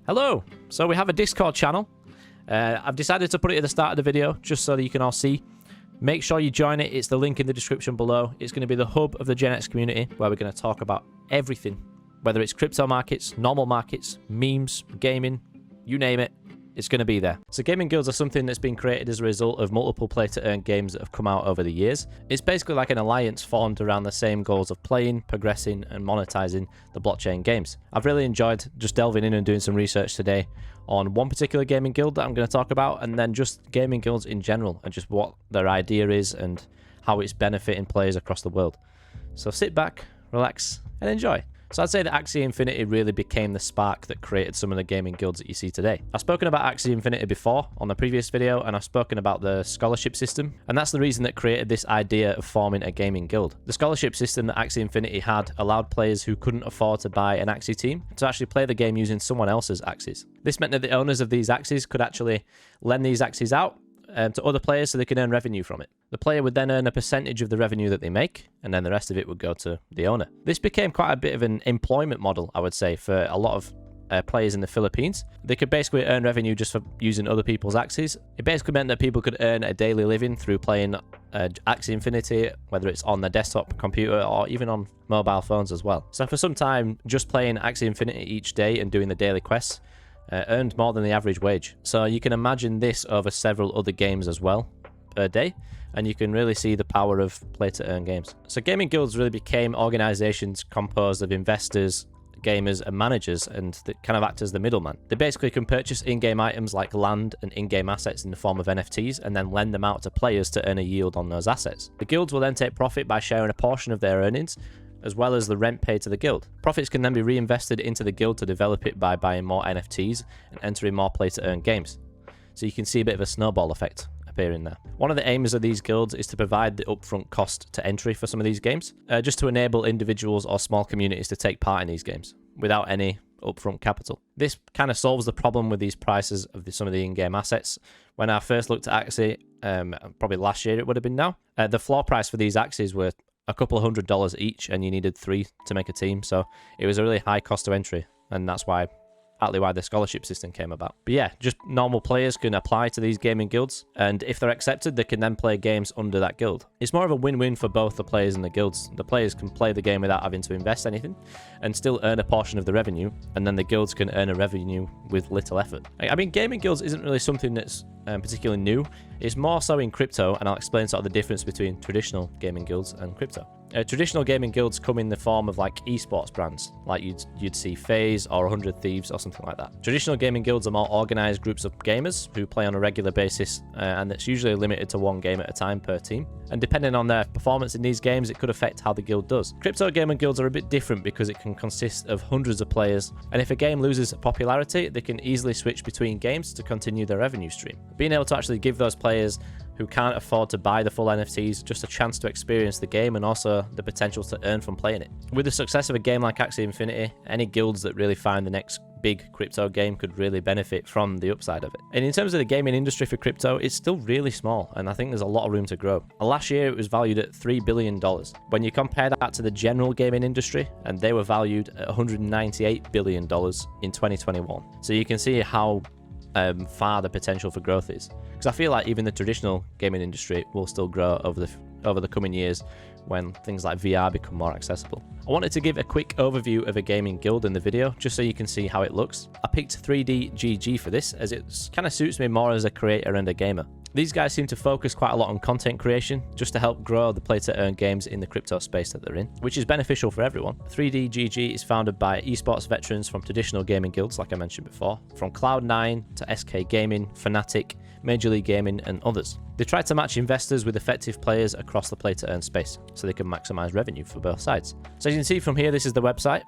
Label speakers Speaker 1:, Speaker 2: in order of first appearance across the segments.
Speaker 1: Hello! So we have a Discord channel. I've decided to put it at the start of the video just so that you can all see. Make sure you join it. It's the link in the description below. It's going to be the hub of the GenX community where we're going to talk about everything. Whether it's crypto markets, normal markets, memes, gaming, you name it. It's going to be there. So gaming guilds are something that's been created as a result of multiple play-to-earn games that have come out over the years. It's basically like an alliance formed around the same goals of playing, progressing, and monetizing the blockchain games. I've really enjoyed just delving in and doing some research today on one particular gaming guild that I'm going to talk about, and then just gaming guilds in general, and just what their idea is and how it's benefiting players across the world. So sit back, relax, and enjoy. So I'd say that Axie Infinity really became the spark that created some of the gaming guilds that you see today. I've spoken about Axie Infinity before on the previous video, and I've spoken about the scholarship system, and that's the reason that created this idea of forming a gaming guild. The scholarship system that Axie Infinity had allowed players who couldn't afford to buy an Axie team to actually play the game using someone else's Axies. This meant that the owners of these Axies could actually lend these Axies out to other players so they can earn revenue from it. The player would then earn a percentage of the revenue that they make, and then the rest of it would go to the owner. This became quite a bit of an employment model, I would say, for a lot of players in the Philippines. They could basically earn revenue just for using other people's Axies. It basically meant that people could earn a daily living through playing Axie Infinity, whether it's on their desktop computer or even on mobile phones as well. So for some time, just playing Axie Infinity each day and doing the daily quests earned more than the average wage. So you can imagine this over several other games as well per day, and you can really see the power of play-to-earn games. So gaming guilds really became organizations composed of investors, gamers, and managers, and that kind of act as the middleman. They basically can purchase in-game items like land and in-game assets in the form of NFTs and then lend them out to players to earn a yield on those assets. The guilds will then take profit by sharing a portion of their earnings, as well as the rent paid to the guild. Profits can then be reinvested into the guild to develop it by buying more NFTs and entering more play-to-earn games. So you can see a bit of a snowball effect appearing there. One of the aims of these guilds is to provide the upfront cost to entry for some of these games, just to enable individuals or small communities to take part in these games without any upfront capital. This kind of solves the problem with these prices of some of the in-game assets. When I first looked at Axie, probably last year it would have been now, the floor price for these Axies were a couple of $100 each, and you needed 3 to make a team, so it was a really high cost to entry, and that's partly why the scholarship system came about. But yeah, just normal players can apply to these gaming guilds, and if they're accepted, they can then play games under that guild. It's more of a win-win for both the players and the guilds. The players can play the game without having to invest anything and still earn a portion of the revenue, and then the guilds can earn a revenue with little effort. I mean, gaming guilds isn't really something that's particularly new. It's more so in crypto, and I'll explain sort of the difference between traditional gaming guilds and crypto. Traditional gaming guilds come in the form of like esports brands, like you'd see FaZe or 100 Thieves or something like that. Traditional gaming guilds are more organized groups of gamers who play on a regular basis, and it's usually limited to 1 game at a time per team. And depending on their performance in these games, it could affect how the guild does. Crypto gaming guilds are a bit different because it can consist of hundreds of players, and if a game loses popularity, they can easily switch between games to continue their revenue stream. Being able to actually give those players who can't afford to buy the full NFTs just a chance to experience the game and also the potential to earn from playing it. With the success of a game like Axie Infinity, any guilds that really find the next big crypto game could really benefit from the upside of it. And in terms of the gaming industry for crypto, it's still really small, and I think there's a lot of room to grow. Last year it was valued at $3 billion. When you compare that to the general gaming industry, and they were valued at $198 billion in 2021. So you can see how far the potential for growth is, because I feel like even the traditional gaming industry will still grow over the coming years when things like VR become more accessible. I wanted to give a quick overview of a gaming guild in the video just so you can see how it looks. I picked 3D for this as it kind of suits me more as a creator and a gamer. These guys seem to focus quite a lot on content creation just to help grow the play-to-earn games in the crypto space that they're in, which is beneficial for everyone. 3D is founded by esports veterans from traditional gaming guilds, like I mentioned before, from Cloud9 to SK Gaming, Fnatic, Major League Gaming, and others. They try to match investors with effective players across the play-to-earn space so they can maximize revenue for both sides. So as you can see from here, this is the website.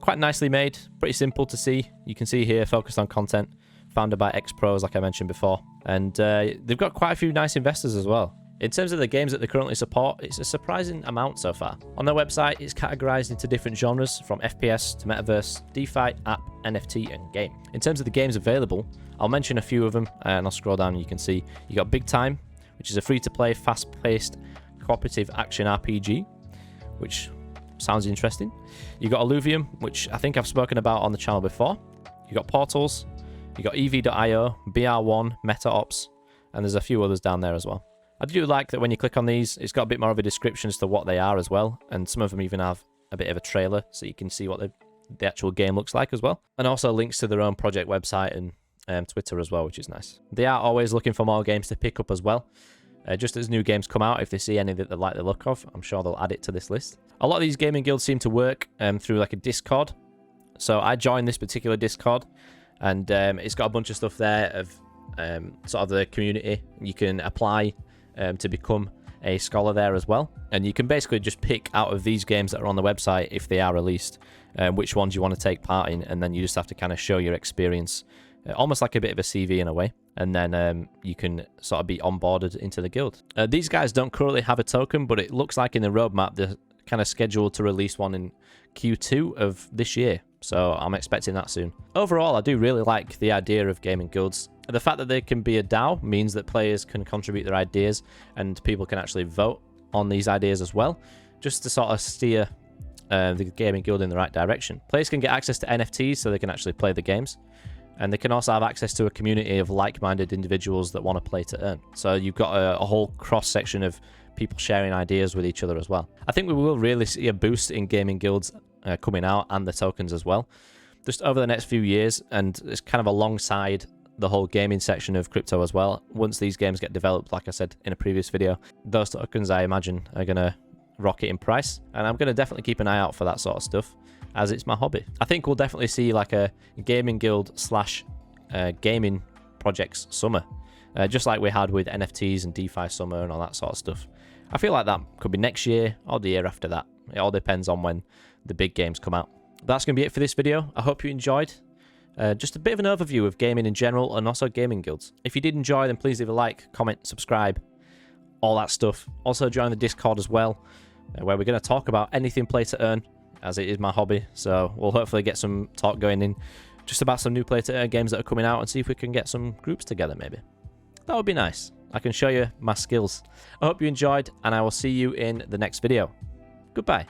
Speaker 1: Quite nicely made, pretty simple to see. You can see here, focused on content, founded by ex-pros, like I mentioned before. And they've got quite a few nice investors as well. In terms of the games that they currently support, it's a surprising amount so far. On their website, it's categorized into different genres, from FPS to metaverse, DeFi, app, NFT, and game. In terms of the games available, I'll mention a few of them, and I'll scroll down and you can see you got Big Time, which is a free-to-play, fast-paced, cooperative action RPG, which sounds interesting. You got Alluvium, which I think I've spoken about on the channel before. You've got Portals, you've got EV.io, BR1, MetaOps, and there's a few others down there as well. I do like that when you click on these, it's got a bit more of a description as to what they are as well, and some of them even have a bit of a trailer so you can see what the actual game looks like as well. And also links to their own project website and Twitter as well, which is nice. They are always looking for more games to pick up as well. Just as new games come out, if they see any that they like the look of, I'm sure they'll add it to this list. A lot of these gaming guilds seem to work through like a Discord. So I joined this particular Discord, and it's got a bunch of stuff there of sort of the community. You can apply to become a scholar there as well, and you can basically just pick out of these games that are on the website, if they are released, which ones you want to take part in, and then you just have to kind of show your experience, almost like a bit of a CV in a way, and then you can sort of be onboarded into the guild. These guys don't currently have a token, but it looks like in the roadmap they're kind of scheduled to release one in Q2 of this year, so I'm expecting that soon. Overall, I do really like the idea of gaming guilds. The fact that they can be a DAO means that players can contribute their ideas and people can actually vote on these ideas as well, just to sort of steer the gaming guild in the right direction. Players can get access to NFTs so they can actually play the games, and they can also have access to a community of like-minded individuals that want to play to earn. So you've got a whole cross-section of people sharing ideas with each other as well. I think we will really see a boost in gaming guilds coming out, and the tokens as well, just over the next few years, and it's kind of alongside the whole gaming section of crypto as well. Once these games get developed, like I said in a previous video, those tokens I imagine are going to rocket in price, and I'm going to definitely keep an eye out for that sort of stuff, as it's my hobby. I think we'll definitely see like a gaming guild slash gaming projects summer, just like we had with NFTs and DeFi summer and all that sort of stuff. I feel like that could be next year or the year after that. It all depends on when the big games come out. That's going to be it for this video. I hope you enjoyed. Just a bit of an overview of gaming in general and also gaming guilds. If you did enjoy, then please leave a like, comment, subscribe, all that stuff. Also join the Discord as well, where we're going to talk about anything play to earn, as it is my hobby. So we'll hopefully get some talk going in just about some new play to earn games that are coming out, and see if we can get some groups together maybe. That would be nice. I can show you my skills. I hope you enjoyed, and I will see you in the next video. Goodbye.